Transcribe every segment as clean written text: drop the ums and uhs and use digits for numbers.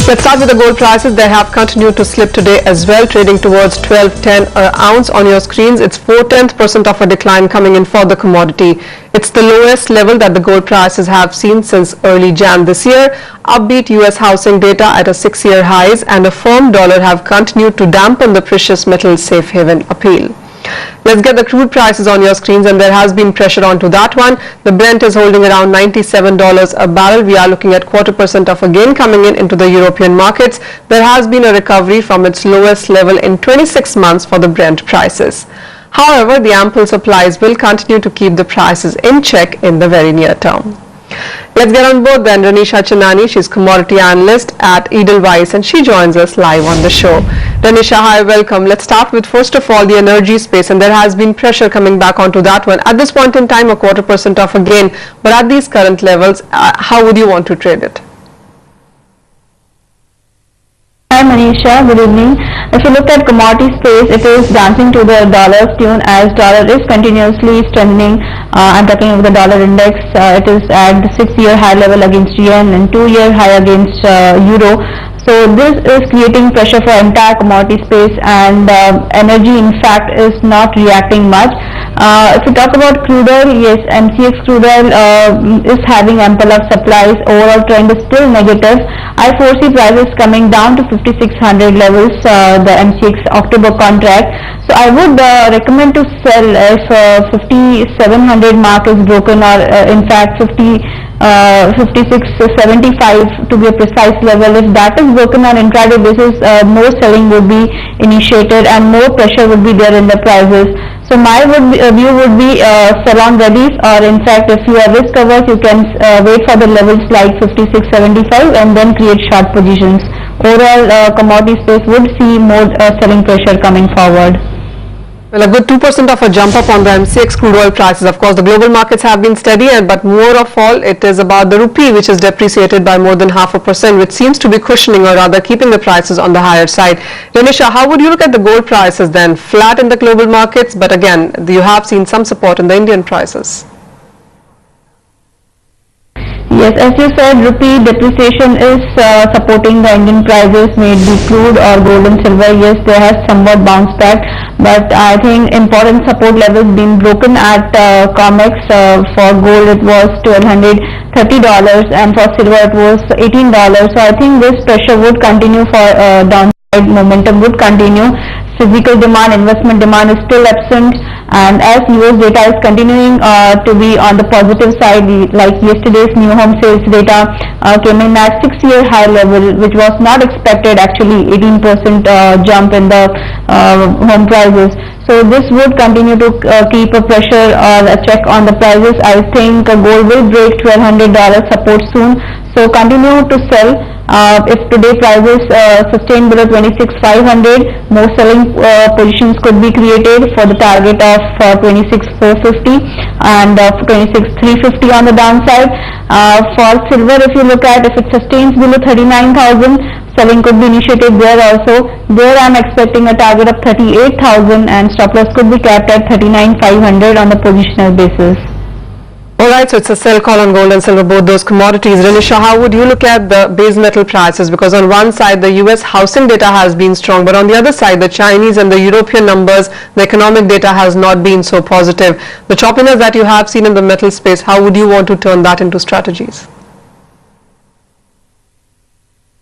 Let's start with the gold prices. They have continued to slip today as well, trading towards 12.10 an ounce on your screens. It's 0.4% of a decline coming in for the commodity. It's the lowest level that the gold prices have seen since early Jan this year. Upbeat US housing data at a 6-year highs and a firm dollar have continued to dampen the precious metals safe haven appeal. Let's get the crude prices on your screens, and there has been pressure onto that one. The Brent is holding around $97 a barrel. We are looking at 0.25% of a gain coming in into the European markets. There has been a recovery from its lowest level in 26 months for the Brent prices. However, the ample supplies will continue to keep the prices in check in the very near term. Let's get on board then. Ranisha Chanani, she's commodity analyst at Edelweiss, and she joins us live on the show. Ranisha, hi, welcome. Let's start with first of all the energy space, and there has been pressure coming back onto that one. At this point in time, 0.25% of a gain, but at these current levels, how would you want to trade it? Hi Manisha, good evening. If you look at commodity space, it is dancing to the dollar's tune as dollar is continuously strengthening. I'm talking about the dollar index. It is at the 6-year high level against yen and 2-year high against euro. So this is creating pressure for entire commodity space, and energy in fact is not reacting much. If we talk about crude oil, yes, MCX crude oil is having ample of supplies. Overall trend is still negative. I foresee prices coming down to 5600 levels, the MCX October contract. So I would recommend to sell if 5700 mark is broken, or in fact 5675 to be a precise level. If that is broken on intraday basis, more selling would be initiated and more pressure would be there in the prices. So my view would be sell on readies, or in fact if you are risk averse, you can wait for the levels like 5675 and then create short positions. Overall commodity space would see more selling pressure coming forward. Well, a good 2% of a jump up on the MCX crude oil prices. Of course, the global markets have been steady, but more of all, it is about the rupee, which is depreciated by more than 0.5%, which seems to be cushioning, or rather keeping the prices on the higher side. Ranisha, how would you look at the gold prices then? Flat in the global markets, but again, you have seen some support in the Indian prices. Yes, as you said, rupee depreciation is supporting the Indian prices, may it be crude or gold and silver. Yes, they have somewhat bounced back, but I think important support levels been broken at COMEX. For gold it was $1,230 and for silver it was $18. So I think this pressure would continue for downside momentum would continue. Physical demand, investment demand is still absent, and as US data is continuing to be on the positive side, like yesterday's new home sales data came in at 6-year high level, which was not expected, actually 18% jump in the home prices. So this would continue to keep a pressure or a check on the prices. I think gold will break $1,200 support soon, so continue to sell. If today prices sustain below 26,500, more selling positions could be created for the target of 26,450 and 26,350 on the downside. For silver, if you look at, if it sustains below 39,000, selling could be initiated there also. There I'm expecting a target of 38,000 and stop loss could be capped at 39,500 on the positional basis. Alright, so it's a sell call on gold and silver, both those commodities. Ranisha, how would you look at the base metal prices? Because on one side, the US housing data has been strong, but on the other side, the Chinese and the European numbers, the economic data has not been so positive. The choppiness that you have seen in the metal space, how would you want to turn that into strategies?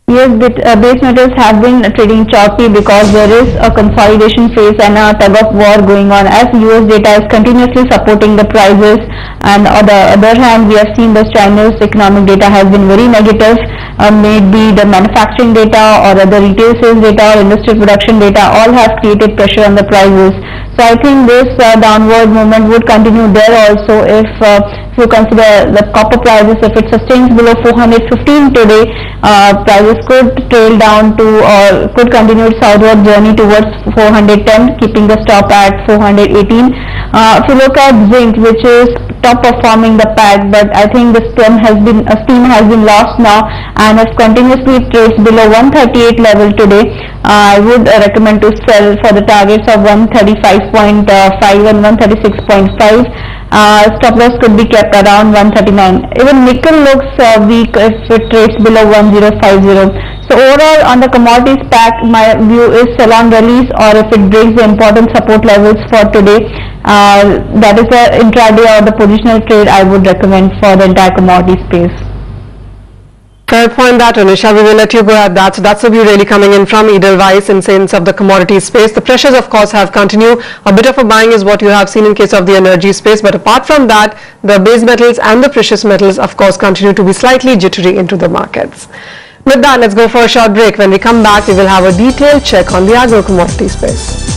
Yes, base metals have been trading choppy because there is a consolidation phase and a tug of war going on, as US data is continuously supporting the prices, and on the other hand we have seen the China's economic data has been very negative, may it be the manufacturing data or the retail sales data or industrial production data, all have created pressure on the prices. So I think this downward movement would continue there also. If you consider the copper prices, if it sustains below 415 today, prices could trail down to, or could continue its southward journey towards 410, keeping the stop at 418. If you look at zinc, which is top performing the pack, but I think the steam has been lost now, and if continuously it trades below 138 level today, I would recommend to sell for the targets of 135.5 and 136.5. Stop loss could be kept around 139. Even nickel looks weak if it trades below 1050. So overall on the commodities pack, my view is sell on release, or if it breaks the important support levels for today, that is the intraday or the positional trade I would recommend for the entire commodity space. Fair point that, Anisha. We will let you go at that. So that's the view really coming in from Edelweiss in sense of the commodity space. The pressures, of course, have continued. A bit of a buying is what you have seen in case of the energy space. But apart from that, the base metals and the precious metals, of course, continue to be slightly jittery into the markets. With that, let's go for a short break. When we come back, we will have a detailed check on the agro commodity space.